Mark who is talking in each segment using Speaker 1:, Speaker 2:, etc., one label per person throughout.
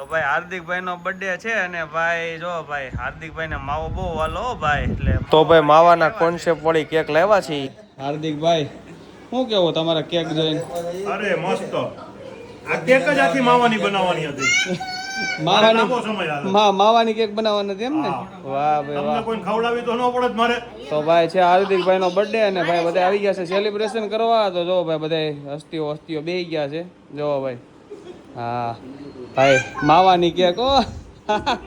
Speaker 1: ભાઈ હાર્દિકભાઈ નો બર્થડે છે અને ભાઈ જો ભાઈ હાર્દિકભાઈ ને માવો બહુ વાલો ભાઈ એટલે તો ભાઈ માવાના કોન્સેપ્ટ વાળી કેક લાવ્યા છે હાર્દિકભાઈ શું કેવું તમારા કેક જોઈને
Speaker 2: અરે મસ્ત આ કેક જ આખી માવાની બનાવવાની હતી
Speaker 1: માવાની કેક બનાવવાની હતી એમ ને વાહ ભાઈ વાહ
Speaker 2: કોઈ ખવડાવી તો ન પડે મારે
Speaker 1: તો ભાઈ છે હાર્દિકભાઈ નો બર્થડે અને ભાઈ બધા આવી ગયા છે સેલિબ્રેશન કરવા તો જો ભાઈ બધા હસ્તીઓ બેસી ગયા છે જો ભાઈ હા ભાઈ માવાની કેક ઓ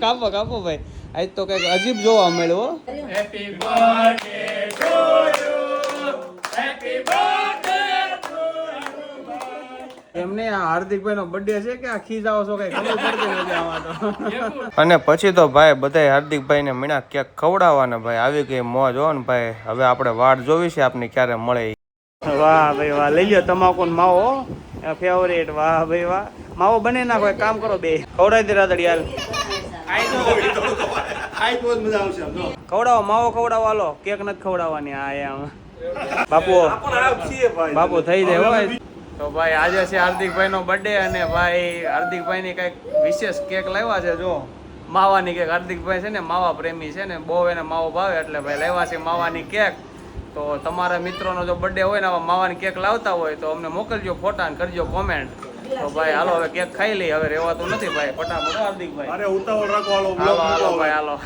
Speaker 1: કાપો ભાઈ આજ તો કઈક અજીબ જોવા મળ્યો happy birthday to you happy birthday એમને હાર્દિકભાઈ નો બર્થડે છે કે આ ખીજાવો છો કઈ ખબર પડતી નથી આમાં તો અને પછી તો ભાઈ બધા હાર્દિકભાઈ ને મીણા કેક ખવડાવવાના ભાઈ આવી ગઈ મોજ હો ને ભાઈ હવે આપણે વાટ જોવી છે આપની ક્યારે મળે વાહ ભાઈ વાહ લઈ લ્યો તમાકુ ને માવો ફેવરેટ વાહ ભાઈ વાહ માવો બને નાખો એક કામ કરો બે ખવડાવી દે રાતડી યાર ખવડાવો માવો ખવડાવો હાલો કેક નથી ખવડાવવાની આ એમ બાપુ થઈ જાય હોય તો ભાઈ આજે છે હાર્દિકભાઈ નો બર્થડે અને ભાઈ હાર્દિકભાઈ ની કઈક વિશેષ કેક લાવ્યા છે જો માવાની કેક હાર્દિકભાઈ છે ને માવા પ્રેમી છે ને બહુ એને માવો ભાવે એટલે ભાઈ લાવ્યા છે માવાની કેક તો તમારા મિત્રોનો જો બર્થડે હોય ને માવાની કેક લાવતા હોય તો અમને મોકલજો ફોટા અને કરજો કોમેન્ટ તો ભાઈ હાલો હવે કેક ખાઈ લઈ હવે રહેવાતું નથી ભાઈ ફટાફટ હાર્દિકભાઈ
Speaker 2: અરે ઉતાવળ રાખો
Speaker 1: હાલો ભાઈ હાલો